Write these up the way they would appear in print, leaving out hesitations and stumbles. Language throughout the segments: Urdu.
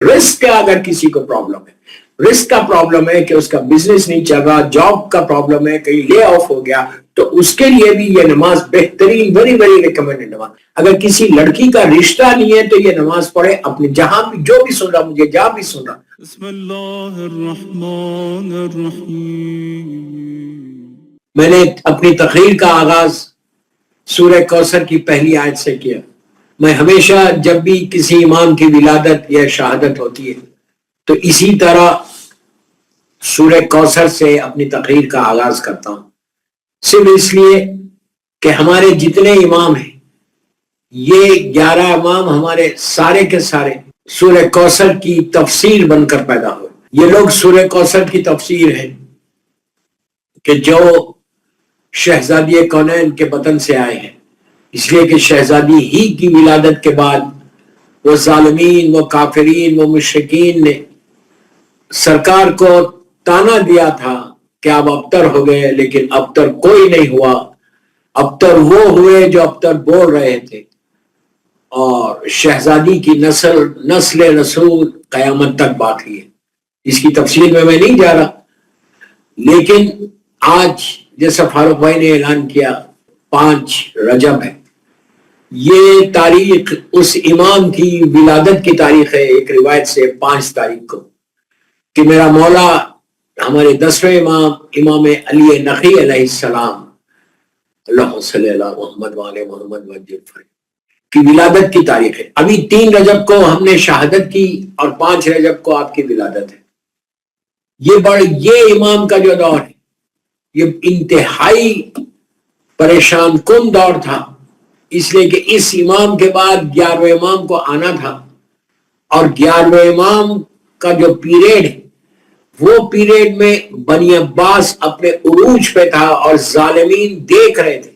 رزق کا اگر کسی کو پرابلم ہے، رزق کا پرابلم ہے کہ اس کا بزنس نہیں چل رہا، جاب کا پرابلم ہے، کہیں لے آف ہو گیا، تو اس کے لیے بھی یہ نماز بہترین بڑی بڑی ریکمینڈڈ نماز۔ اگر کسی لڑکی کا رشتہ نہیں ہے تو یہ نماز پڑھے، اپنے جہاں بھی جو بھی سن رہا، مجھے جہاں بھی سن رہا۔ بسم اللہ الرحمن الرحیم۔ میں نے اپنی تقریر کا آغاز سورہ کوثر کی پہلی آیت سے کیا۔ میں ہمیشہ جب بھی کسی امام کی ولادت یا شہادت ہوتی ہے تو اسی طرح سورہ کوثر سے اپنی تقریر کا آغاز کرتا ہوں، صرف اس لیے کہ ہمارے جتنے امام ہیں، یہ 11 امام ہمارے سارے کے سارے سورہ کوثر کی تفسیر بن کر پیدا ہوئے۔ یہ لوگ سورہ کوثر کی تفسیر ہیں کہ جو شہزادی کونین کے بطن سے آئے ہیں، اس لیے کہ شہزادی ہی کی ولادت کے بعد وہ ظالمین، وہ کافرین، وہ مشرکین نے سرکار کو تانا دیا تھا کہ آپ ابتر ہو گئے، لیکن ابتر کوئی نہیں ہوا۔ ابتر وہ ہوئے جو ابتر بول رہے تھے، اور شہزادی کی نسل رسول قیامت تک باقی ہے۔ اس کی تفصیل میں نہیں جا رہا، لیکن آج جیسا فاروق بھائی نے اعلان کیا 5 رجب ہے، یہ تاریخ اس امام کی ولادت کی تاریخ ہے۔ ایک روایت سے 5 تاریخ کو کہ میرا مولا ہمارے 10ویں امام امام علی نقی علیہ السلام، اللہم صلی اللہ محمد وعلی محمد وجل کی ولادت کی تاریخ ہے۔ ابھی 3 رجب کو ہم نے شہادت کی اور 5 رجب کو آپ کی ولادت ہے۔ یہ امام کا جو دور ہے یہ انتہائی پریشان کن دور تھا، اس لیے کہ اس امام کے بعد 11ویں امام کو آنا تھا، اور 11ویں امام کا جو پیریڈ ہے وہ پیریڈ میں بنی عباس اپنے عروج پہ تھا، اور ظالمین دیکھ رہے تھے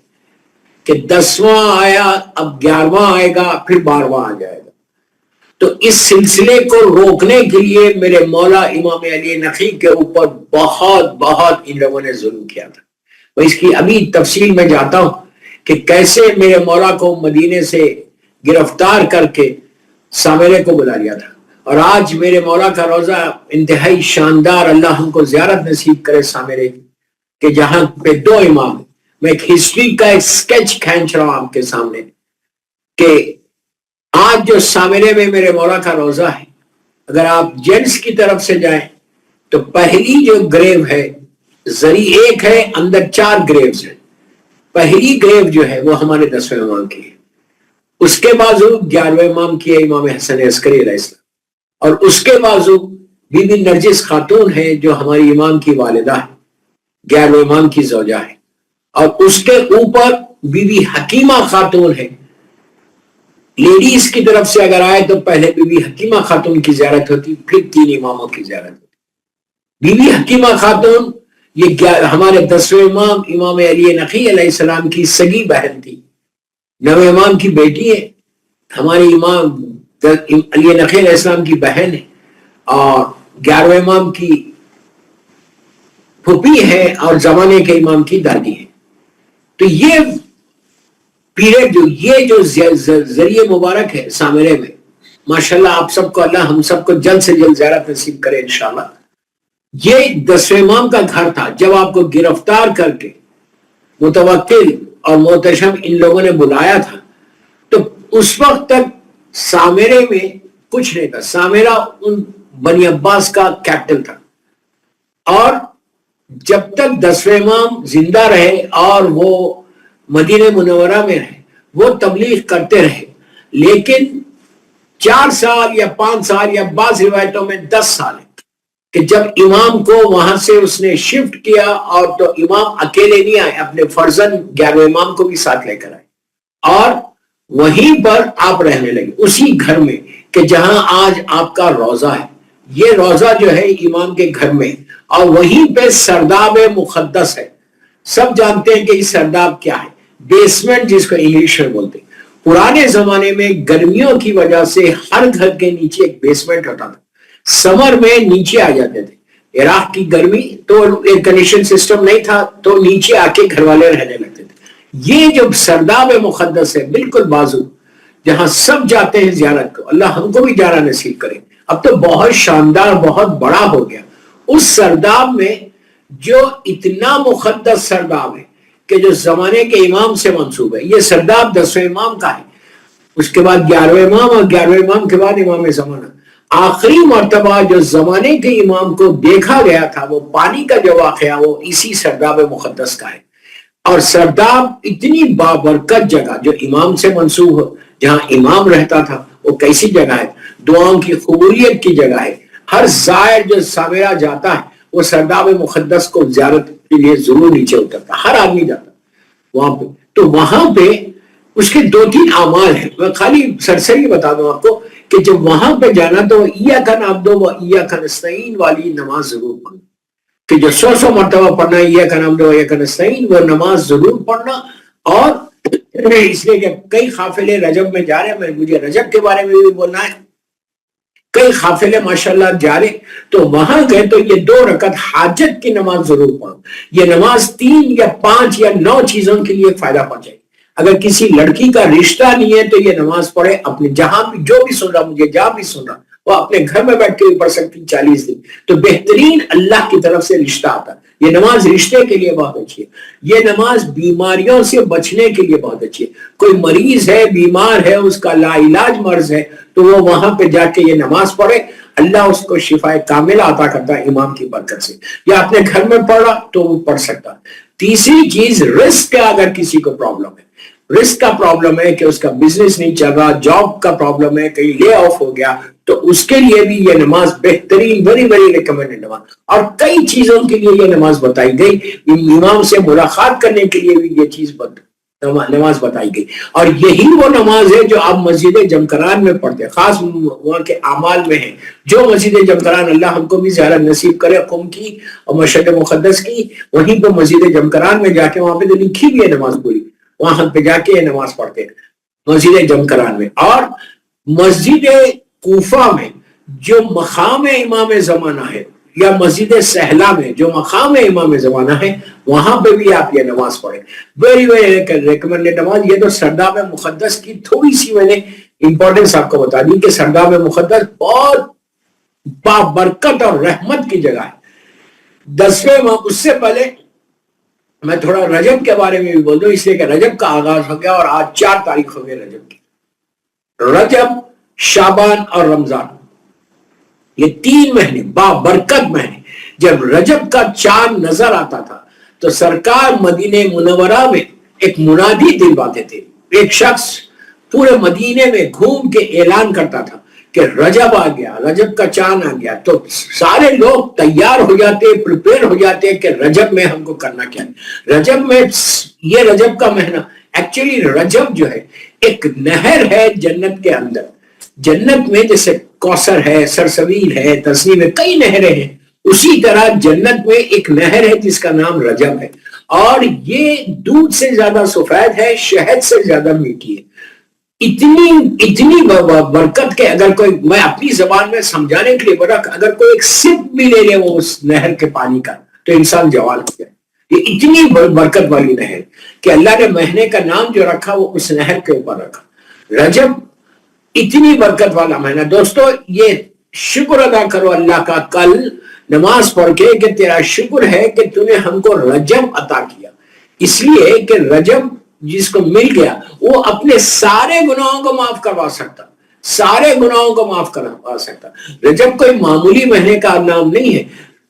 کہ 10واں آیا، اب 11واں آئے گا، پھر 12واں آ جائے گا۔ تو اس سلسلے کو روکنے کے لیے میرے مولا امام علی نقی کے اوپر بہت ان لوگوں نے ظلم کیا تھا۔ میں اس کی ابھی تفصیل میں جاتا ہوں کہ کیسے میرے مولا کو مدینے سے گرفتار کر کے سامرے کو بلا لیا تھا۔ اور آج میرے مولا کا روضہ انتہائی شاندار، اللہ ہم کو زیارت نصیب کرے سامرے کہ جہاں پہ 2 امام ہیں۔ میں ایک ہسٹری کا ایک سکیچ کھینچ رہا ہوں آپ کے سامنے کہ آج جو سامرے میں میرے مولا کا روضہ ہے، اگر آپ جینٹس کی طرف سے جائیں تو پہلی جو گریو ہے، زری 1 ہے، اندر 4 گریوز ہیں۔ پہلی گریو جو ہے وہ ہمارے 10ویں امام کی ہے، اس کے بازو 11ویں امام کی ہے امام حسن عسکری علیہ السلام، اور اس کے بازو بی بی نرجس خاتون ہے جو ہماری امام کی والدہ ہے، 11ویں امام کی زوجہ ہے، اور اس کے اوپر بی بی حکیمہ خاتون ہے۔ لیڈیز کی طرف سے اگر آئے تو پہلے بی بی حکیمہ خاتون کی زیارت ہوتی، پھر 3 اماموں کی زیارت ہوتی۔ بی بی حکیمہ خاتون یہ ہمارے 10ویں امام امام علی نقی علیہ السلام کی سگی بہن تھی، 9ویں امام کی بیٹی ہے، ہماری امام علی نقی علیہ السلام کی بہن ہے، اور 11ویں امام کی پھوپھی ہے، اور زمانے کے امام کی دادی ہے۔ تو یہ پیریڈ جو ذریعہ مبارک ہے سامرے میں، ماشاءاللہ آپ سب کو اللہ ہم سب کو جلد سے جلد زیارت نصیب کرے انشاءاللہ۔ یہ 10ویں امام کا گھر تھا۔ جب آپ کو گرفتار کر کے متوکل اور محتشم ان لوگوں نے بلایا تھا تو اس وقت تک سامرے میں کچھ نہیں تھا۔ سامرہ ان بنی عباس کا کیپٹن تھا، اور جب تک 10ویں امام زندہ رہے اور وہ مدینہ منورہ میں رہے وہ تبلیغ کرتے رہے، لیکن 4 سال یا 5 سال یا بعض روایتوں میں 10 سال ہے کہ جب امام کو وہاں سے اس نے شفٹ کیا، اور تو امام اکیلے نہیں آئے، اپنے فرزند 11ویں امام کو بھی ساتھ لے کر آئے، اور وہیں پر آپ رہنے لگے اسی گھر میں کہ جہاں آج آپ کا روضہ ہے۔ یہ روضہ جو ہے امام کے گھر میں، اور وہیں پہ سرداب مقدس ہے۔ سب جانتے ہیں کہ یہ سرداب کیا ہے، بیسمنٹ جس کو انگلش میں بولتے ہیں۔ پرانے زمانے میں گرمیوں کی وجہ سے ہر گھر کے نیچے ایک بیسمنٹ ہوتا تھا، سمر میں نیچے آ جاتے تھے۔ عراق کی گرمی تو ایئر کنڈیشن سسٹم نہیں تھا، تو نیچے آ کے گھر والے رہنے لگتے تھے۔ یہ جو سرداب مقدس ہے بالکل بازو، جہاں سب جاتے ہیں زیارت کو، اللہ ہم کو بھی جانا نصیب کرے۔ اب تو بہت شاندار، بہت بڑا ہو گیا. اس سرداب میں جو اتنا مقدس سرداب ہے کہ جو زمانے کے امام سے منسوب ہے. یہ سرداب 10ویں امام کا ہے، اس کے بعد 11ویں امام، اور 11ویں امام کے بعد امام زمانہ. آخری مرتبہ جو زمانے کے امام کو دیکھا گیا تھا، وہ پانی کا جو واقعہ وہ اسی سرداب مقدس کا ہے. اور سرداب اتنی بابرکت جگہ جو امام سے منسوب ہو، جہاں امام رہتا تھا، وہ کیسی جگہ ہے؟ دعاؤں کی قبولیت کی جگہ ہے. ہر زائر جو سامرا جاتا ہے وہ سرداب مقدس کو زیارت کے لیے ضرور نیچے اترتا، ہر آدمی جاتا وہاں پہ. تو وہاں پہ اس کے 2-3 اعمال ہیں. میں خالی سرسری بتا دوں آپ کو کہ جب وہاں پہ جانا تو ایاک نعبد و ایاک نستعین والی نماز ضرور پڑھنا، کہ جو 100 مرتبہ پڑھنا ایاک نعبد و ایاک نستعین، وہ نماز ضرور پڑھنا. اور اس لیے کہ کئی قافلے رجب میں جا رہے ہیں، مجھے رجب کے بارے میں بھی بولنا ہے. کئی قافلے ماشاءاللہ جا رہے، تو وہاں گئے تو یہ 2 رکعت حاجت کی نماز ضرور پڑھو. یہ نماز 3 یا 5 یا 9 چیزوں کے لیے فائدہ پہنچائے. اگر کسی لڑکی کا رشتہ نہیں ہے تو یہ نماز پڑھے، اپنے جہاں بھی جو بھی سن رہا، مجھے جہاں بھی سن رہا، وہ اپنے گھر میں بیٹھ کے بھی پڑھ سکتی 40 دن. تو بہترین اللہ کی طرف سے رشتہ آتا ہے. یہ نماز رشتے کے لیے بہت اچھی ہے. یہ نماز بیماریوں سے بچنے کے لیے بہت اچھی ہے. کوئی مریض ہے، بیمار ہے، اس کا لا علاج مرض ہے، تو وہ وہاں پہ جا کے یہ نماز پڑھے، اللہ اس کو شفا کاملہ عطا کرتا ہے امام کی برکت سے. یا اپنے گھر میں پڑھا تو وہ پڑھ سکتا. تیسری چیز رزق کا، اگر کسی کو پرابلم ہے، رزق کا پرابلم ہے کہ اس کا بزنس نہیں چل رہا، جاب کا پرابلم ہے، کہیں لے آف ہو گیا، تو اس کے لیے بھی یہ نماز بہترین، ویری ویری ریکمینڈڈ نماز. اور کئی چیزوں کے لیے یہ نماز بتائی گئی. امام سے ملاقات کرنے کے لیے بھی یہ چیز نماز بتائی گئی. اور یہی وہ نماز ہے جو آپ مسجد جمکران میں پڑھتے ہیں، خاص وہاں کے اعمال میں ہے. جو مسجد جمکران، اللہ ہم کو بھی زیارت نصیب کرے، قم کی اور مشہد مقدس کی، وہیں پہ مسجد جمکران میں جا کے، وہاں پہ تو لکھی بھی ہے نماز پوری، وہاں پہ جا کے یہ نماز پڑھتے ہیں مسجد جمکران میں. اور مسجد کوفہ میں جو مقام امام زمانہ ہے، یا مسجد سہلا میں جو مقام امام زمانہ ہے، وہاں پہ بھی آپ یہ نماز پڑھیں. ویری ویری ریکمینڈڈ نماز. یہ تو سرداب مقدس کی تھوڑی سی میں نے امپورٹنس آپ کو بتا دی کہ سرداب مقدس بہت بابرکت اور رحمت کی جگہ ہے. 10ویں امام. اس سے پہلے میں تھوڑا رجب کے بارے میں بھی بول دوں، اس لیے کہ رجب کا آغاز ہو گیا اور آج 4 تاریخ ہو گئے رجب کی. رجب، شعبان اور رمضان، یہ 3 مہینے بابرکت مہینے. جب رجب کا چاند نظر آتا تھا تو سرکار مدینہ منورہ میں ایک منادی دلواتے تھے. ایک شخص پورے مدینے میں گھوم کے اعلان کرتا تھا کہ رجب آ گیا، رجب کا چاند آ گیا. تو سارے لوگ تیار ہو جاتے، پریپیئر ہو جاتے کہ رجب میں ہم کو کرنا کیا ہے. رجب میں یہ رجب کا مہینہ، ایکچولی رجب جو ہے ایک نہر ہے جنت کے اندر. جنت میں جیسے کوثر ہے، سرسبیل ہے، تسنیم ہے، کئی نہریں ہیں، اسی طرح جنت میں ایک نہر ہے جس کا نام رجب ہے. اور یہ دودھ سے زیادہ سفید ہے، شہد سے زیادہ میٹھی ہے. اتنی برکت کے اگر کوئی، میں اپنی زبان میں سمجھانے کے لیے بڑا، اگر کوئی ایک سپ بھی لے لے وہ اس نہر کے پانی کا تو انسان جوال ہو جائے. یہ اتنی برکت والی نہر کہ اللہ نے مہینے کا نام جو رکھا وہ اس نہر کے اوپر رکھا. رجب اتنی برکت والا مہینہ. دوستو یہ شکر ادا کرو اللہ کا کل نماز پڑھ کے کہ تیرا شکر ہے کہ تو نے ہم کو رجب عطا کیا. اس لیے کہ رجب جس کو مل گیا وہ اپنے سارے گناہوں کو معاف کروا سکتا، سارے گناہوں کو معاف کروا سکتا. رجب کوئی معمولی مہینے کا نام نہیں ہے.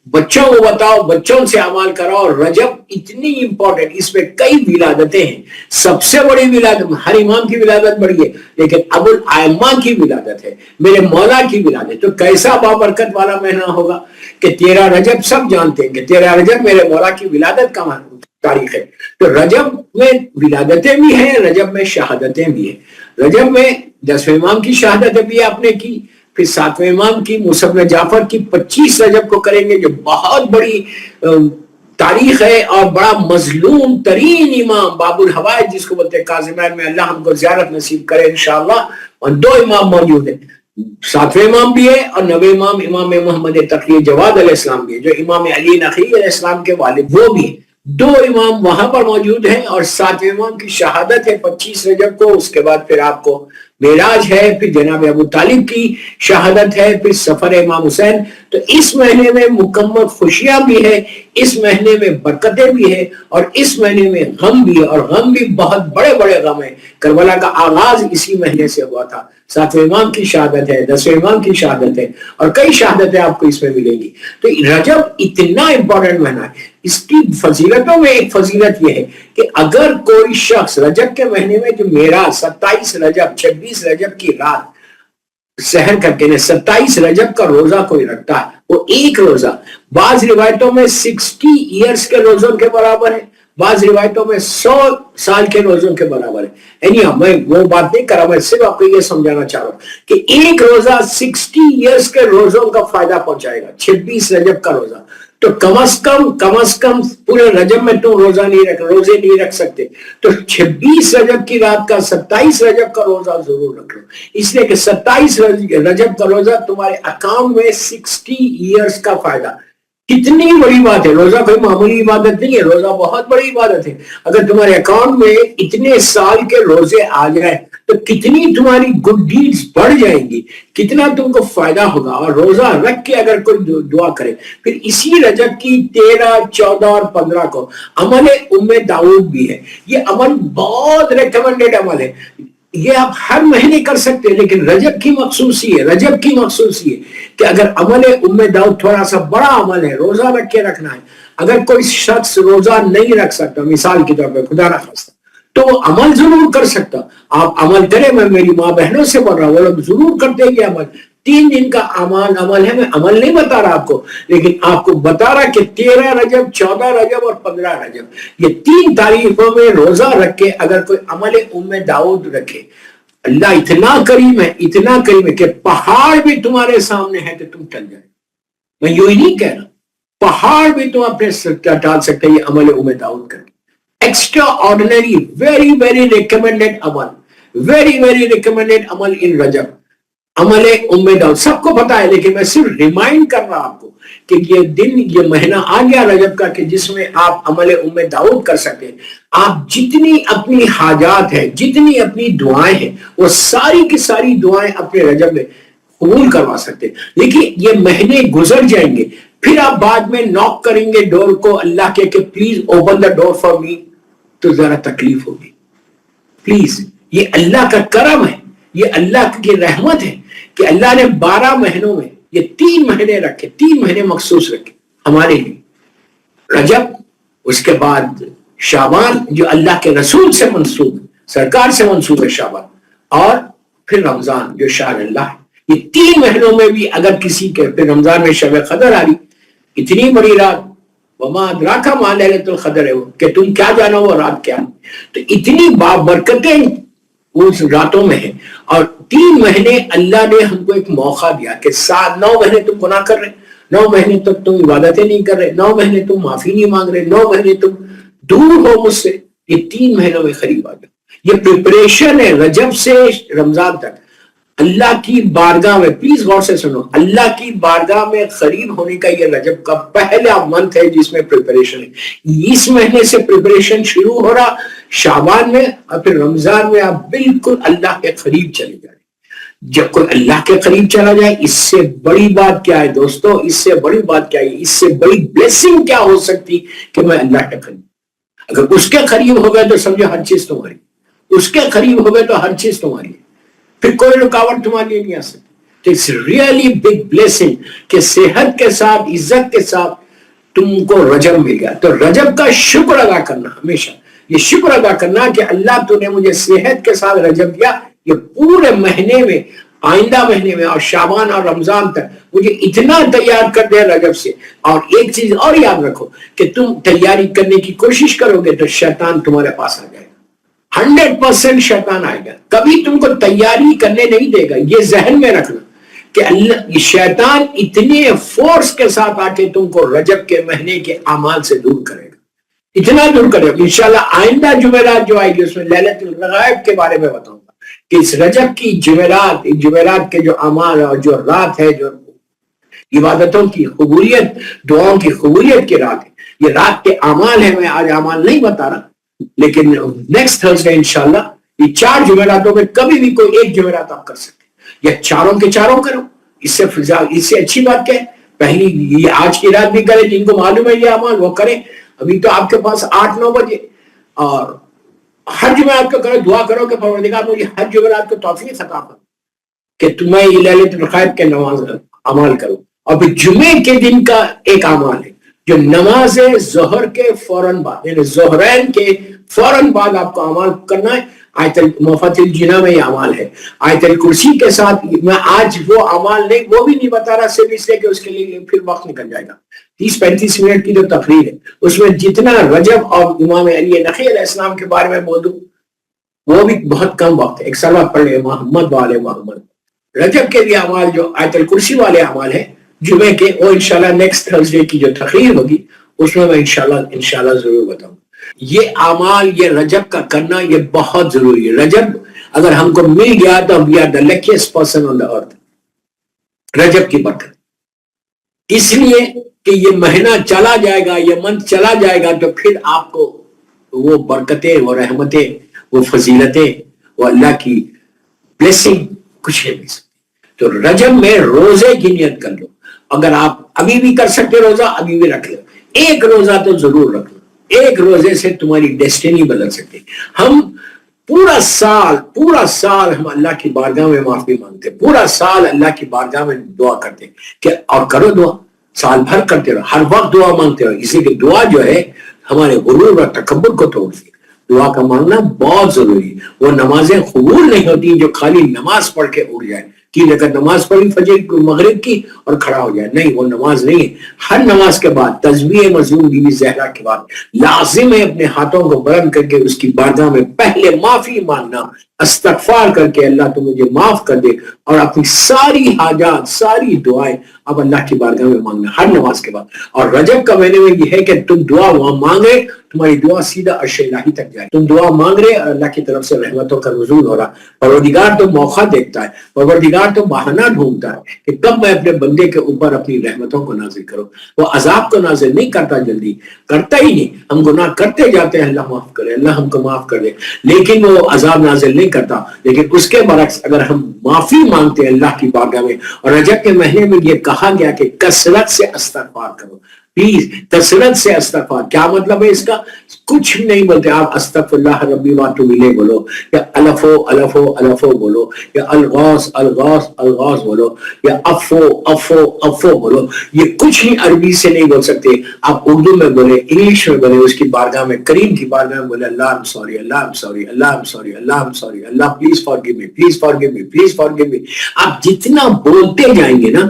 بچوں کو بتاؤ، بچوں سے اعمال کراؤ. رجب اتنی امپورٹنٹ، اس میں کئی ولادتیں ہیں. سب سے بڑی ولادت، ہر امام کی ولادت بڑی ہے، لیکن ابو الائمہ کی ولادت ہے، میرے مولا کی ولادت. تو کیسا بابرکت والا مہینہ ہوگا کہ 13 رجب سب جانتے ہیں کہ 13 رجب میرے مولا کی ولادت کا تاریخ ہے. تو رجب میں ولادتیں بھی ہیں، رجب میں شہادتیں بھی ہیں. رجب میں 10ویں امام کی شہادت بھی آپ نے کی، پھر 7ویں امام کی، موسیٰ بن جعفر کی 25 رجب کو کریں گے، جو بہت بڑی تاریخ ہے. اور بڑا مظلوم ترین امام باب الحوائج جس کو بولتے ہیں کاظمین میں، اللہ ہم کو زیارت نصیب کرے انشاءاللہ. اور 2 امام موجود ہیں، 7ویں امام بھی ہے اور 9ویں امام امام محمد تقی جواد علیہ السلام بھی ہے، جو امام علی نقی علیہ السلام کے والد، وہ بھی 2 امام وہاں پر موجود ہیں. اور 7ویں امام کی شہادت ہے 25 رجب کو. اس کے بعد پھر آپ کو معراج ہے، پھر جناب ابو طالب کی شہادت ہے، پھر سفر امام حسین. تو اس مہینے میں مکمل خوشیاں بھی ہے، اس مہینے میں برکتیں بھی ہے، اور اس مہینے میں غم بھی ہے، اور غم بھی بہت بڑے بڑے غم ہیں. کربلا کا آغاز اسی مہینے سے ہوا تھا. 7ویں امام کی شہادت ہے، 10ویں امام کی شہادت ہے، اور کئی شہادتیں آپ کو اس میں ملیں گی. تو رجب اتنا امپورٹنٹ مہینہ ہے. اس کی فضیلتوں میں ایک فضیلت یہ ہے کہ اگر کوئی شخص رجب کے مہینے میں جو معراج 27 رجب 26 رجب کی رات سحر کر کے 27 رجب کا روزہ کوئی رکھتا ہے، وہ ایک روزہ بعض روایتوں میں 60 ایئرس کے روزوں کے برابر ہے، بعض روایتوں میں 100 سال کے روزوں کے برابر ہے. یعنی میں وہ بات نہیں کر رہا، میں صرف آپ کو یہ سمجھانا چاہ رہا ہوں کہ ایک روزہ 60 ایئرس کے روزوں کا فائدہ پہنچائے گا. 26 رجب کا روزہ تو کم از کم پورے رجب میں تم روزے نہیں رکھ سکتے، تو 26 رجب کی رات کا 27 رجب کا روزہ ضرور رکھ لو. اس لیے کہ 27 رجب کا روزہ تمہارے اکاؤنٹ میں 60 ایئرس کا فائدہ. کتنی بڑی بات ہے. روزہ کوئی معمولی عبادت نہیں ہے، روزہ بہت بڑی عبادت ہے. اگر تمہارے اکاؤنٹ میں اتنے سال کے روزے آ جائیں تو کتنی تمہاری گڈ ڈیڈز بڑھ جائیں گی، کتنا تم کو فائدہ ہوگا. اور روزہ رکھ کے اگر کوئی دعا کرے، پھر اسی رجب کی 13 14 اور 15 کو عمل داؤد بھی ہے. یہ عمل بہت ریکمنڈڈ عمل ہے، یہ آپ ہر مہینے کر سکتے ہیں، لیکن رجب کی مخصوصی ہے کہ اگر عمل داؤد تھوڑا سا بڑا عمل ہے، روزہ رکھ کے رکھنا ہے. اگر کوئی شخص روزہ نہیں رکھ سکتا، مثال کے طور پہ خدا نہ خواستہ، تو وہ عمل ضرور کر سکتا. آپ عمل کریں، میں میری ماں بہنوں سے بول رہا ہوں، وہ لوگ ضرور کرتے ہیں یہ عمل. 3 دن کا عمل ہے. میں عمل نہیں بتا رہا آپ کو، لیکن آپ کو بتا رہا کہ 13 رجب 14 رجب اور 15 رجب یہ 3 تاریخوں میں روزہ رکھ کے اگر کوئی عمل داؤد رکھے، اللہ اتنا کریم ہے کہ پہاڑ بھی تمہارے سامنے ہے تو تم ٹل جائے. میں یوں ہی نہیں کہہ رہا، پہاڑ بھی تم اپنے ٹال سکتے یہ عمل داؤد کر کے. Extra ordinary very very recommended عمل ان رجب، عمل داؤد. سب کو پتا ہے، لیکن میں صرف ریمائنڈ کر رہا آپ کو کہ یہ مہینہ آ گیا رجب کا کہ جس میں آپ عمل داؤد کر سکتے ہیں. آپ جتنی اپنی حاجات ہیں، جتنی اپنی دعائیں ہیں، وہ ساری کی ساری دعائیں اپنے رجب میں قبول کروا سکتے ہیں. لیکن یہ مہینے گزر جائیں گے، پھر آپ بعد میں ناک کریں گے ڈور کو اللہ کے کہ please open the door for me, تو ذرا تکلیف ہوگی. پلیز، یہ اللہ کا کرم ہے، یہ اللہ کی رحمت ہے کہ اللہ نے 12 مہینوں میں یہ 3 مہینے رکھے، 3 مہینے مخصوص رکھے ہمارے لیے. رجب، اس کے بعد شعبان جو اللہ کے رسول سے منسوب ہے، سرکار سے منسوب ہے شعبان، اور پھر رمضان جو شہر اللہ ہے. یہ 3 مہینوں میں بھی اگر کسی کے، پھر رمضان میں شب قدر آ رہی، اتنی بڑی رات، وما ادراک ما لیلۃ القدر ہے، وہ کہ تم کیا جانو وہ رات کیا ہے. تو اتنی برکتیں اس راتوں میں ہیں. اور 3 مہینے اللہ نے ہم کو ایک موقع دیا کہ 9 مہینے تم گناہ کر رہے، 9 مہینے تک تم عبادتیں نہیں کر رہے، 9 مہینے تم معافی نہیں مانگ رہے، 9 مہینے تم دور ہو مجھ سے. یہ 3 مہینوں میں قریب آ گیا. یہ پریپریشن ہے رجب سے رمضان تک. اللہ کی بارگاہ میں، پلیز غور سے سنو، اللہ کی بارگاہ میں قریب ہونے کا یہ رجب کا پہلا منتھ ہے جس میں پریپریشن ہے. اس مہینے سے پریپریشن شروع ہو رہا شعبان میں، اور پھر رمضان میں آپ بالکل اللہ کے قریب چلے جائیں. جب کوئی اللہ کے قریب چلا جائے، اس سے بڑی بات کیا ہے دوستو، اس سے بڑی بات کیا ہے، اس سے بڑی بلیسنگ کیا ہو سکتی کہ میں اللہ کے قریب. اگر اس کے قریب ہو گئے تو سمجھو ہر چیز تمہاری، اس کے قریب ہو گئے تو ہر چیز تمہاری ہے، پھر کوئی رکاوٹ تمہارے لیے نہیں آ سکتی. اٹس ریئلی بگ بلیسنگ کہ صحت کے ساتھ، عزت کے ساتھ تم کو رجب مل گیا. تو رجب کا شکر ادا کرنا، ہمیشہ یہ شکر ادا کرنا کہ اللہ تو نے مجھے صحت کے ساتھ رجب دیا. یہ پورے مہینے میں، آئندہ مہینے میں اور شعبان اور رمضان تک مجھے اتنا تیار کر دیا رجب سے. اور ایک چیز اور یاد رکھو کہ تم تیاری کرنے کی کوشش کرو گے تو شیطان تمہارے پاس آ جائے گا. 100% شیطان آئے گا، کبھی تم کو تیاری کرنے نہیں دے گا. یہ ذہن میں رکھنا کہ اللہ، شیطان اتنے فورس کے ساتھ آ کے تم کو رجب کے مہینے کے اعمال سے دور کرے گا، اتنا دور کرے گا. انشاءاللہ آئندہ جمعرات جو آئے گی اس میں لیلۃ الغائب کے بارے میں بتاؤں گا کہ اس رجب کی جمعرات کے جو اعمال اور جو رات ہے، جو عبادتوں کی قبولیت، دعاؤں کی قبولیت کی رات ہے، یہ رات کے اعمال ہیں. میں آج اعمال نہیں بتا رہا، لیکن نیکسٹ تھرسڈے انشاءاللہ یہ 4 جمعراتوں میں کبھی بھی کوئی ایک جمعرات آپ کر سکتے ہیں، یا چاروں کے چاروں کرو، اس سے اچھی بات کیا ہے؟ پہلی یہ آج کی رات بھی کریں، جن کو معلوم ہے یہ اعمال وہ کریں، ابھی تو آپ کے پاس 8-9 بجے، اور ہر جمعرات کو کرو، دعا کرو کہ پروردگار مجھے ہر جمعرات کو توفیق عطا فرما کہ تمہیں یہ لیلۃ القدر کے نماز عمل کرو۔ اور پھر جمعے کے دن کا ایک عمل ہے جو نماز ظہر کے فوراً بعد، یعنی ظہرین کے فوراً بعد آپ کو عمل کرنا ہے۔ آیت المفت الجنہ میں یہ عمل ہے، آیت الکرسی کے ساتھ۔ میں آج وہ عمل نہیں، وہ بھی نہیں بتا رہا، صرف اس لیے کہ اس کے لیے پھر وقت نکل جائے گا۔ 30-35 منٹ کی جو تقریر ہے اس میں جتنا رجب اور امام علی نقی علیہ السلام کے بارے میں بول دوں وہ بھی بہت کم وقت ہے۔ ایک صلوات پڑھ لے محمد والے محمد۔ رجب کے بھی اعمال جو آیت الکرسی والے اعمال ہیں جمعے کے، وہ انشاءاللہ نیکسٹ تھرسڈے کی جو تقریر ہوگی اس میں انشاءاللہ ضرور بتاؤں۔ یہ اعمال، یہ رجب کا کرنا یہ بہت ضروری ہے۔ رجب اگر ہم کو مل گیا تو we are the luckiest person on the earth۔ رجب کی برکت اس لیے کہ یہ مہینہ چلا جائے گا، یہ منتھ چلا جائے گا تو پھر آپ کو وہ برکتیں، وہ رحمتیں، وہ فضیلتیں، وہ اللہ کی بلیسنگ کچھ نہیں مل سکتی۔ تو رجب میں روزے کی نیت کر لو، اگر آپ ابھی بھی کر سکتے روزہ ابھی بھی رکھ لو، ایک روزہ تو ضرور رکھ لو، ایک روزے سے تمہاری ڈیسٹینی بدل سکتی۔ ہم پورا سال ہم اللہ کی بارگاہ میں معافی مانگتے، پورا سال اللہ کی بارگاہ میں دعا کرتے کہ اور کرو دعا، سال بھر کرتے رہو، ہر وقت دعا مانگتے رہو، اسی لیے دعا جو ہے ہمارے غرور اور تکبر کو توڑتی ہے۔ دعا کا مانگنا بہت ضروری ہے۔ وہ نمازیں قبول نہیں ہوتی جو خالی نماز پڑھ کے اٹھ جائے، کہ اگر نماز پڑھی فجر مغرب کی اور کھڑا ہو جائے، نہیں، وہ نماز نہیں ہے۔ ہر نماز کے بعد تسبیح مظلوم بی بی زہرا کے بعد لازم ہے اپنے ہاتھوں کو بلند کر کے اس کی بارگاہ میں پہلے معافی مانگنا، استغفار کر کے اللہ تو مجھے معاف کر دے، اور اپنی ساری حاجات، ساری دعائیں اب اللہ کی بارگاہ میں مانگنا ہر نماز کے بعد۔ اور رجب کا مہینے میں یہ ہے کہ تم دعا وہاں مانگ رہے، تمہاری دعا سیدھا عرش الہی تک جائے، تم دعا مانگ رہے اور اللہ کی طرف سے رحمتوں کا نزول ہو رہا۔ پروردگار تو موقع دیکھتا ہے، پروردگار تو بہانہ ڈھونڈتا ہے کہ کب میں اپنے بندے کے اوپر اپنی رحمتوں کو نازل کروں۔ وہ عذاب کو نازل نہیں کرتا، جلدی کرتا ہی نہیں۔ ہم گناہ کرتے جاتے ہیں، اللہ معاف کرے، اللہ ہم کو معاف کر دے، لیکن وہ عذاب نازل نہیں کرتا۔ لیکن اس کے برعکس اگر ہم معافی مانگتے ہیں اللہ کی بارگاہ میں، اور رجب کے مہینے میں یہ کہا گیا کہ کثرت سے استغفار کرو، پلیز کثرت سے استغفار۔ کیا مطلب ہے اس کا؟ کچھ نہیں بولتے آپ، استغفر اللہ ربی واتوب الیہ بولو، یا الفو الفو الفو بولو، یا الغوث الغوث الغوث بولو، یا افو افو افو بولو۔ یہ کچھ نہیں عربی سے نہیں بول سکتے، آپ اردو میں بولے، انگلش میں بولے، اس کی بارگاہ میں، کریم کی بارگاہ میں بولے، اللہ I'm sorry، Allah I'm sorry، Allah I'm sorry، Allah I'm sorry، Allah please forgive me، please forgive me، please forgive me۔ آپ جتنا بولتے جائیں گے نا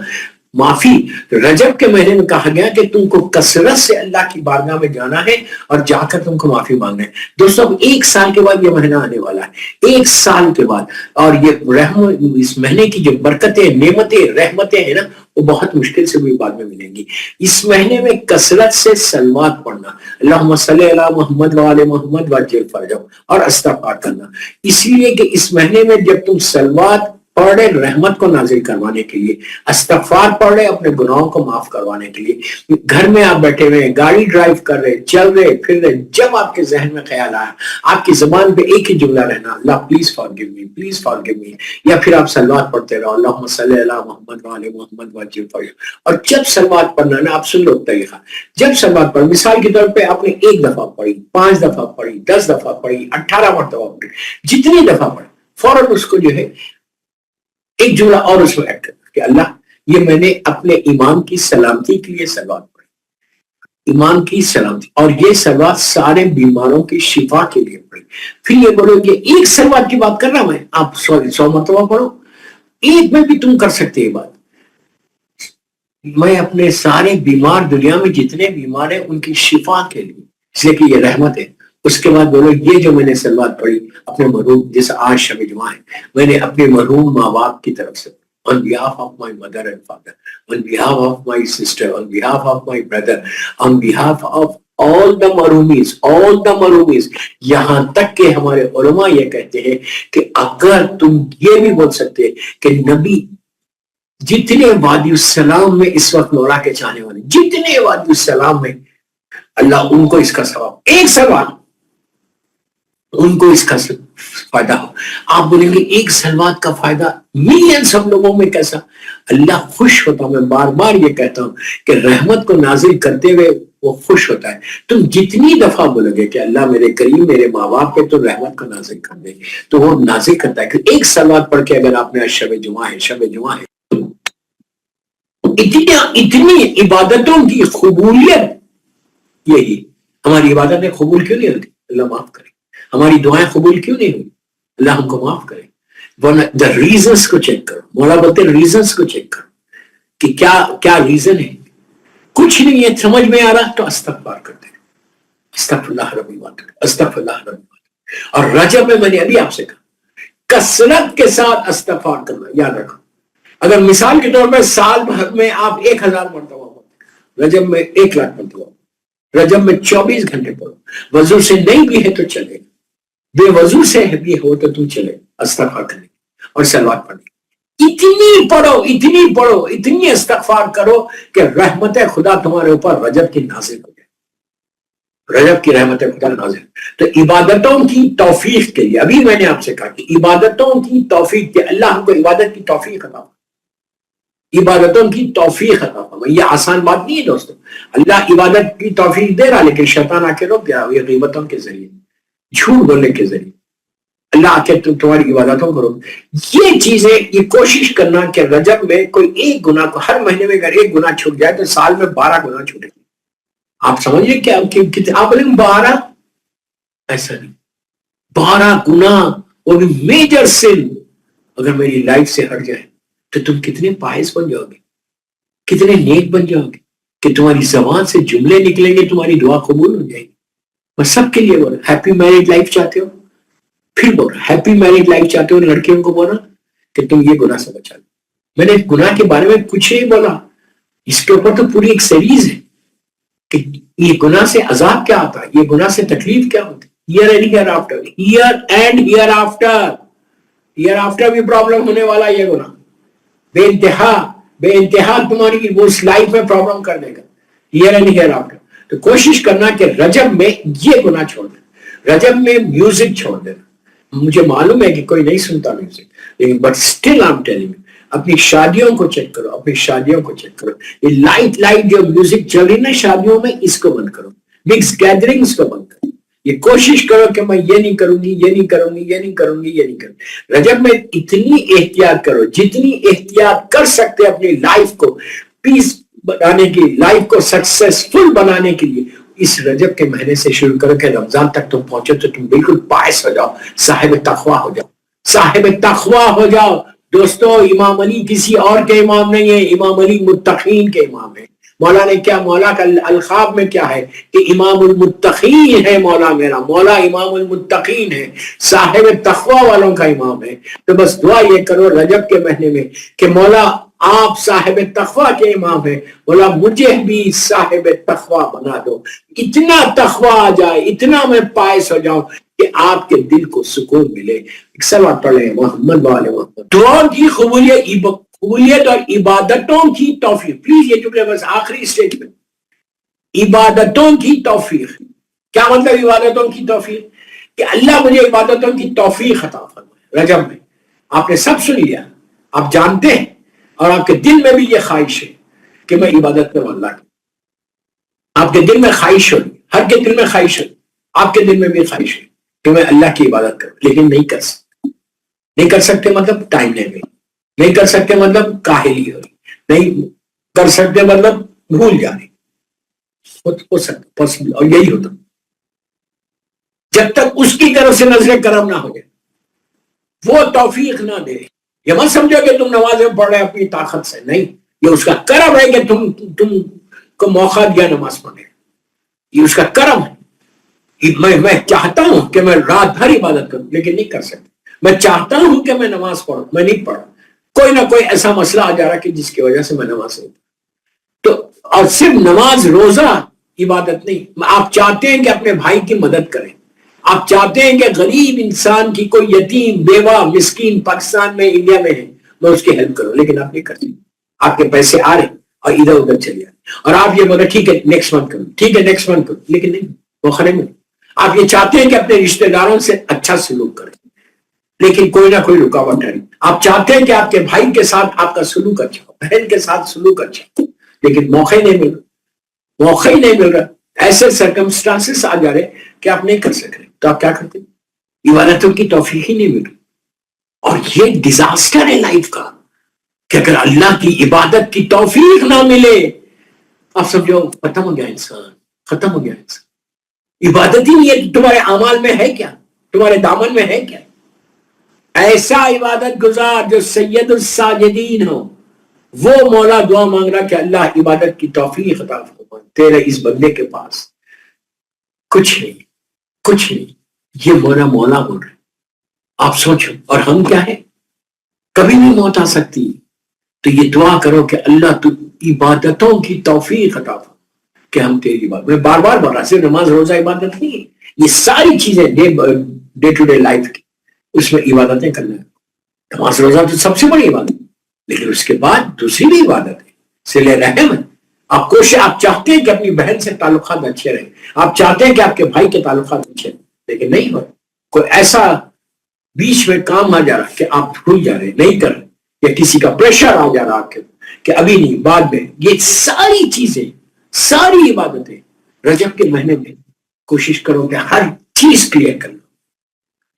معافی، رجب کے مہینے میں کہا گیا کہ تم کو کثرت سے اللہ کی بارگاہ میں جانا ہے اور جا کر تم کو معافی مانگنا ہے۔ دوستو اب 1 سال کے بعد یہ مہینہ آنے والا ہے، 1 سال کے بعد، اور یہ اس مہینے کی جو برکتیں، نعمتیں، رحمتیں ہیں نا وہ بہت مشکل سے بھی بعد میں ملیں گی۔ اس مہینے میں کثرت سے صلوات پڑھنا، اللہم صلی علی محمد وعلی محمد وعجل فرجہم، اور استغفار کرنا، اس لیے کہ اس مہینے میں جب تم صلوات پڑھ رہے رحمت کو نازل کروانے کے لیے، استغفار پڑھ رہے اپنے گناہوں کو معاف کروانے کے لیے، گھر میں آپ بیٹھے ہوئے گاڑی ڈرائیو کر رہے، چل رہے پھر رہے، جب آپ کے ذہن میں خیال آیا، آپ کی زبان پہ ایک ہی جملہ رہنا، Allah please forgive me, please forgive me, یا پھر آپ صلوات پڑھتے رہو، اللہم صلی علی محمد وعلی محمد وعجل فرجہم۔ اور جب صلوات پڑھنا نا، آپ سن لو طریقہ، جب صلوات پڑھ، مثال کے طور پہ آپ نے 1 دفعہ پڑھی، 5 دفعہ پڑھی، 10 دفعہ پڑھی، 18 مرتبہ پڑھی، جتنی دفعہ پڑھی، فوراً اس کو جو ہے ایک جملہ اور اس میں ایڈ کرنا کہ اللہ یہ میں نے اپنے امام کی سلامتی کے لیے صلوات پڑھی، امام کی سلامتی، اور یہ صلوات سارے بیماروں کی شفا کے لیے پڑھی۔ پھر یہ بولو کہ ایک صلوات کی بات کر رہا میں، آپ 100 مرتبہ پڑھو، ایک میں بھی تم کر سکتے یہ بات، میں اپنے سارے بیمار، دنیا میں جتنے بیمار ہیں ان کی شفا کے لیے، اس لیے کہ یہ رحمت ہے۔ اس کے بعد بولو یہ جو میں نے صلوات پڑھی اپنے مرحوم، جیسے آج شب جمعہ ہے، میں نے اپنے مرحوم ماں باپ کی طرف سے، on behalf of my mother and father, on behalf of my sister, on behalf of my brother, on behalf of all the marhumis، یہاں تک کہ ہمارے علماء یہ کہتے ہیں کہ اگر تم یہ بھی بول سکتے کہ نبی جتنے وادی السلام میں اس وقت مولا کے چاہنے والے، جتنے وادی السلام میں، اللہ ان کو اس کا ثواب، ایک سوال ان کو اس کا فائدہ ہو. آپ بولیں گے ایک سلوات کا فائدہ ملینز ہم لوگوں میں کیسا؟ اللہ خوش ہوتا. میں بار بار یہ کہتا ہوں کہ رحمت کو نازل کرتے ہوئے وہ خوش ہوتا ہے. تم جتنی دفعہ بولو گے کہ اللہ میرے کریم میرے ماں باپ پہ تو رحمت کو نازل کر دے, تو وہ نازل کرتا ہے. کہ ایک سلوات پڑھ کے اگر آپ نے شب جمعہ ہے اتنی عبادتوں کی قبولیت, یہی ہماری عبادتیں قبول کیوں نہیں ہوتی؟ اللہ معاف کرے. ہماری دعائیں قبول کیوں نہیں ہوئی؟ اللہ ہم کو معاف کرے. دا ریزنس کو چیک کرو. مولا بولتے ریزنس کو چیک کرو کہ کیا ریزن ہے. کچھ نہیں ہے سمجھ میں آ رہا تو استغفار کرتے ہیں. استغفر اللہ ربی بات, استغفر اللہ ربی بات. اور رجب میں نے ابھی آپ سے کہا کثرت کے ساتھ استغفار کرنا. یاد رکھو, اگر مثال کے طور پر سال بھر میں آپ 1000 مرتبہ پڑھو, رجب میں 1,00,000 مرتبہ, رجب میں 24 گھنٹے پڑھو. وضو سے نہیں بھی ہے تو چلے, بے وضو سے بھی ہو تو تم چلے استغفار کرنے اور صلوات پڑھنے. اتنی پڑھو, اتنی استغفار کرو کہ رحمت خدا تمہارے اوپر رجب کی نازل ہو جائے. رجب کی رحمت خدا نازل. تو عبادتوں کی توفیق کے لیے ابھی میں نے آپ سے کہا کہ عبادتوں کی توفیق کے اللہ ہم کو عبادت کی توفیق عطا, عبادتوں کی توفیق عطا فرمائے. یہ آسان بات نہیں ہے دوستو. اللہ عبادت کی توفیق دے رہا, لیکن شیطان آ کے روک گیا. یہ غیبتوں کے ذریعے, جھوٹ بولنے کے ذریعے اللہ آ کے تمہاری عبادتوں کو روک. یہ چیزیں, یہ کوشش کرنا کہ رجب میں کوئی ایک گناہ کو, ہر مہینے میں اگر ایک گناہ چھوٹ جائے تو سال میں 12 گناہ چھوٹے. آپ سمجھئے کیا آپ بولیں 12, ایسا نہیں. 12 گناہ وہ بھی میجر سن اگر میری لائف سے ہٹ جائے تو تم کتنے پائز بن جاؤ گے, کتنے نیک بن جاؤ گے کہ تمہاری زبان سے جملے نکلیں گے, تمہاری دعا قبول ہو جائے گی. میں سب کے لیے بول رہا, ہیپی میرڈ لائف چاہتے ہو, پھر بول رہا ہیپی میرڈ لائف چاہتے ہو, لڑکیوں کو بولا کہ تم یہ گناہ سے بچا لو. میں نے گناہ کے بارے میں کچھ نہیں بولا, اس کے اوپر تو پوری ایک سیریز ہے کہ یہ گناہ سے عذاب کیا آتا ہے, یہ گناہ سے تکلیف کیا ہوتی ہے. ہیئر آفٹر بھی پرابلم ہونے والا یہ گناہ, بے انتہا تمہاری وہ لائف میں پرابلم کر دے گا. Hair after. تو کوشش کرنا کہ رجب میں یہ گناہ چھوڑ دینا, رجب میں میوزک چھوڑ دینا. مجھے معلوم ہے کہ کوئی نہیں سنتا میوزک, لیکن but still I am telling you, اپنی شادیوں کو چیک کرو, اپنی شادیوں کو چیک کرو. یہ لائٹ جو میوزک چل رہی نا شادیوں میں, اس کو بند کرو. مکس گیدرنگز کو بند کرو. یہ کوشش کرو کہ میں یہ نہیں کروں گی, یہ نہیں کروں گی, یہ نہیں کروں گی, یہ نہیں کروں. رجب میں اتنی احتیاط کرو جتنی احتیاط کر سکتے اپنی لائف کو پیس بنانے کی, لائف کو سکسیسفل بنانے کے لیے. اس رجب کے مہینے سے شروع کرو کہ رمضان تک تم پہنچو تو تم بالکل پائس ہو جاؤ, صاحب تقویٰ ہو جاؤ, صاحب تقویٰ ہو جاؤ. دوستو امام علی کسی اور کے امام نہیں ہے, امام علی متقین کے امام ہے. مولا نے کیا, مولا کا الخاب میں کیا ہے کہ امام المتقین ہے مولا میرا, مولا امام المتقین ہے, صاحب تقویٰ والوں کا امام ہے. تو بس دعا یہ کرو رجب کے مہینے میں کہ مولا آپ صاحب تقویٰ کے امام ہیں, مولا مجھے بھی صاحب تقویٰ بنا دو. اتنا تقویٰ آ جائے, اتنا میں پائس ہو جاؤں کہ آپ کے دل کو سکون ملے. ایک سلوات پڑھ لیں محمد والے محمد. دعا کی قبولیت اور عبادتوں کی توفیق. پلیز یہ جملے بس آخری سٹیج میں, عبادتوں کی توفیق. کیا مطلب عبادتوں کی توفیق؟ کہ اللہ مجھے عبادتوں کی توفیق عطا فرمائے. رجب میں آپ نے سب سن لیا, آپ جانتے ہیں اور آپ کے دل میں بھی یہ خواہش ہے کہ میں عبادت کروں اللہ کی. آپ کے دل میں خواہش ہو, ہر کے دل میں خواہش ہو, آپ کے دل میں بھی خواہش ہے کہ میں اللہ کی عبادت کروں, لیکن نہیں کر سکتے. نہیں کر سکتے مطلب ٹائم نہیں ملے, نہیں کر سکتے مطلب کاہلی ہو رہی, نہیں کر سکتے مطلب بھول جا رہی. ہو سکتا پاسبل, اور یہی ہوتا جب تک اس کی طرف سے نظر کرم نہ ہو جائے, وہ توفیق نہ دے. یہ مت سمجھو کہ تم نمازیں پڑھ رہے اپنی طاقت سے, نہیں, یہ اس کا کرم ہے کہ تم کو موقع دیا نماز پڑھنے. یہ اس کا کرم ہے. میں چاہتا ہوں کہ میں رات بھر عبادت کروں, لیکن نہیں کر سکتا. میں چاہتا ہوں کہ میں نماز پڑھوں, میں نہیں پڑھا. کوئی نہ کوئی ایسا مسئلہ آ جا رہا کہ جس کی وجہ سے میں نماز نہیں پڑھا. تو اور صرف نماز روزہ عبادت نہیں. آپ چاہتے ہیں کہ اپنے بھائی کی مدد کریں, آپ چاہتے ہیں کہ غریب انسان کی کوئی یتیم بیوہ مسکین پاکستان میں انڈیا میں ہے, میں اس کی ہیلپ کروں, لیکن آپ نہیں کرتے. آپ کے پیسے آ رہے اور ادھر ادھر چلے جائیں, اور آپ یہ بولے ٹھیک ہے نیکسٹ منتھ کروں, ٹھیک ہے نیکسٹ منتھ کروں, لیکن نہیں, وہ خرے میں. آپ یہ چاہتے ہیں کہ اپنے رشتہ داروں سے اچھا سلوک کریں, لیکن کوئی نہ کوئی رکاوٹ ہے. آپ چاہتے ہیں کہ آپ کے بھائی کے ساتھ آپ کا سلوک اچھا ہو, بہن کے ساتھ سلوک اچھا ہو, لیکن موقع ہی نہیں مل رہا, موقع ہی نہیں مل رہا. ایسے سرکمسٹانسز آ جا رہے کہ آپ نہیں کر سک رہے, تو آپ کیا کرتے ہیں؟ عبادتوں کی توفیق ہی نہیں مل رہی. اور یہ ڈیزاسٹر ہے لائف کا کہ اگر اللہ کی عبادت کی توفیق نہ ملے, آپ سمجھو ختم ہو گیا انسان, ختم ہو گیا انسان. عبادت ہی نہیں ہے, تمہارے اعمال میں ہے کیا, تمہارے دامن میں ہے کیا؟ ایسا عبادت گزار جو سید الساجدین ہو, وہ مولا دعا مانگ رہا کہ اللہ عبادت کی توفیق عطا فرما. تیرے اس بندے کے پاس کچھ نہیں, کچھ نہیں, یہ مولا مولا بول رہے. آپ سوچو, اور ہم کیا ہے, کبھی نہیں موت آ سکتی. تو یہ دعا کرو کہ اللہ تو عبادتوں کی توفیق عطا فرما کہ ہم تیری عبادت. میں بار بار بول رہا, صرف نماز روزہ عبادت نہیں ہے, یہ ساری چیزیں ڈے ٹو ڈے لائف کی, اس میں عبادتیں کرنا ہے. نماز روزہ تو سب سے بڑی عبادت, لیکن اس کے بعد دوسری بھی عبادت ہے, صلہ رحم ہے. آپ چاہتے ہیں کہ اپنی بہن سے تعلقات اچھے رہیں, آپ چاہتے ہیں کہ آپ کے بھائی کے تعلقات اچھے رہیں, لیکن نہیں ہو. کوئی ایسا بیچ میں کام آ جا رہا کہ آپ بھول جا رہے, نہیں کر رہے, یا کسی کا پریشر آ جا رہا آپ کے کہ ابھی نہیں بعد میں. یہ ساری چیزیں, ساری عبادتیں رجب کے مہینے میں کوشش کرو کہ ہر چیز کلیئر کرنا,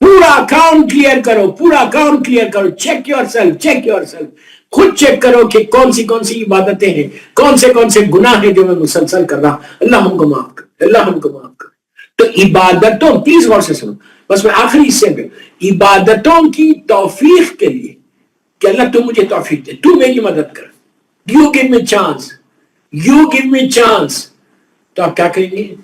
پورا اکاؤنٹ کلیئر کرو, پورا اکاؤنٹ کلیئر کرو. Check your self, check your self. خود چیک کرو کہ کون سی عبادتیں ہیں, کون سے گناہ ہیں جو میں مسلسل کر رہا. اللہ ہم کو معاف کر, اللہ ہم کو معاف کر. تو عبادتوں, پلیز غور سے سنو, بس میں آخری حصے میں, عبادتوں کی توفیق کے لیے کہ اللہ تو مجھے توفیق دے, تو میری مدد کر, you give me chance, you give me chance. تو آپ کیا کریں گے؟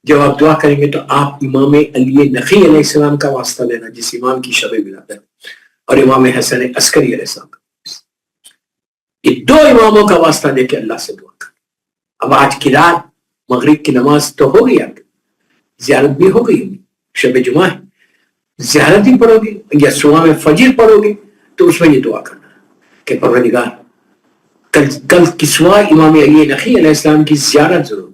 جب آپ دعا کریں گے تو آپ امام علی نقی علیہ السلام کا واسطہ لینا, جس امام کی شب ولادت, اور امام حسن عسکری علیہ السلام کا, یہ دو اماموں کا واسطہ دے کے اللہ سے دعا کر. اب آج کی رات مغرب کی نماز تو ہو گئی, آپ زیارت بھی ہو گئی, شب جمعہ ہے, زیارت ہی پڑھو گے یا صبح میں فجر پڑھو گے, تو اس میں یہ دعا کرنا کہ پروردگار کل کی صبح امام علی نقی علیہ السلام کی زیارت ضرور.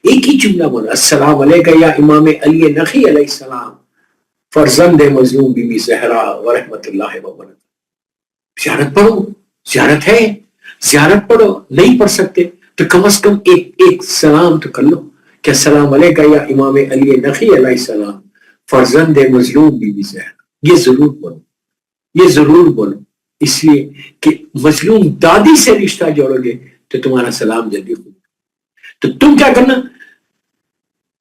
ایک ہی جملہ بولا, السلام علیکم یا امام علی نقی علیہ السلام فرزند مظلوم بی بی زہرا ورحمۃ اللہ وبرکاتہ. زیارت پڑھو, زیارت ہے, زیارت پڑھو. نہیں پڑھ سکتے تو کم از کم ایک سلام تو کر لو کہ السلام علیکم یا امام علی نقی علیہ السلام فرزند مظلوم بی بی زہرا. یہ ضرور بولو, یہ ضرور بولو, اس لیے کہ مظلوم دادی سے رشتہ جوڑو گے تو تمہارا سلام جلدی ہوگا. تو تم کیا کرنا,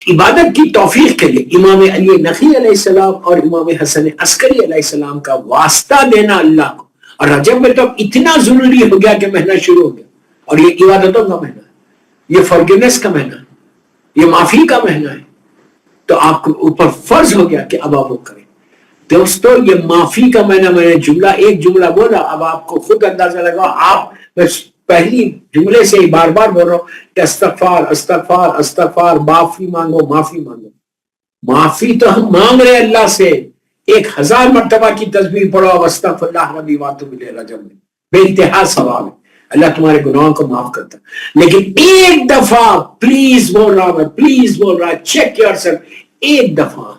عبادت کی توفیق کے لیے امام علی نقی علیہ السلام اور امام حسن عسکری علیہ السلام کا واسطہ دینا اللہ کو. اور رجب میں تو اب اتنا ضروری ہو گیا کہ مہینہ شروع ہو گیا, اور یہ عبادتوں کا مہینہ ہے, یہ فرگیونیس کا مہینہ ہے, یہ معافی کا مہینہ ہے. تو آپ کو اوپر فرض ہو گیا کہ اب آپ وہ کریں. دوستو, یہ معافی کا مہینہ, میں نے ایک جملہ بولا, اب آپ کو خود اندازہ لگاؤ. آپ پہلی جملے سے ہی بار بار بول رہا ہوں کہ استغفار استغفار استغفار, معافی مانگو, معافی مانگو. معافی تو ہم مانگ رہے اللہ سے, 1000 مرتبہ کی تسبیح پڑھو, استغفر اللہ ربی واتوب الیہ, رجب میں بے انتہا ثواب ہے, اللہ تمہارے گناہوں کو معاف کرتا. لیکن ایک دفعہ پلیز بول رہا ہوں میں, پلیز بول رہا, چیک یور سیلف. ایک دفعہ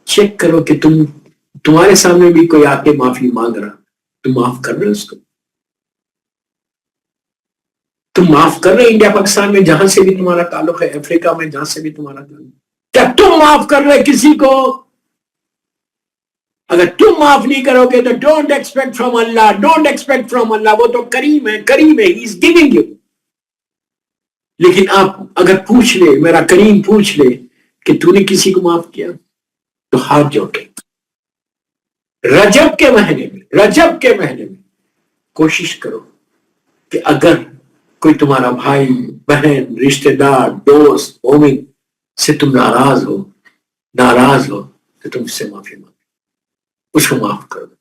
چیک کرو کہ تمہارے سامنے بھی کوئی آ کے معافی مانگ رہا, تم معاف کر رہے اس کو, تم معاف کر رہے انڈیا پاکستان میں جہاں سے بھی تمہارا تعلق ہے, افریقہ میں جہاں سے بھی تمہارا تعلق, کیا تم معاف کر رہے کسی کو؟ اگر تم معاف نہیں کرو گے تو don't expect from Allah, don't expect from Allah. وہ تو کریم ہے, کریم ہے, ہی از گیونگ یو. لیکن آپ اگر پوچھ لے, میرا کریم پوچھ لے کہ تو نے کسی کو معاف کیا, تو ہاتھ جوڑ کے رجب کے مہینے میں کوشش کرو کہ اگر کوئی تمہارا بھائی بہن رشتہ دار دوست مومن سے تم ناراض ہو تو تم سے معافی مانگو, اس کو معاف کر دو,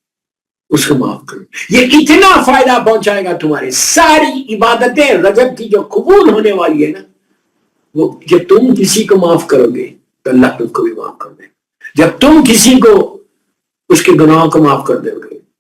اس کو معاف کرو. یہ اتنا فائدہ پہنچائے گا تمہاری ساری عبادتیں رجب کی جو قبول ہونے والی ہے نا, وہ جب تم کسی کو معاف کرو گے تو اللہ تم کو بھی معاف کر دے. جب تم کسی کو اس کے گناہوں کو معاف کر دو گے,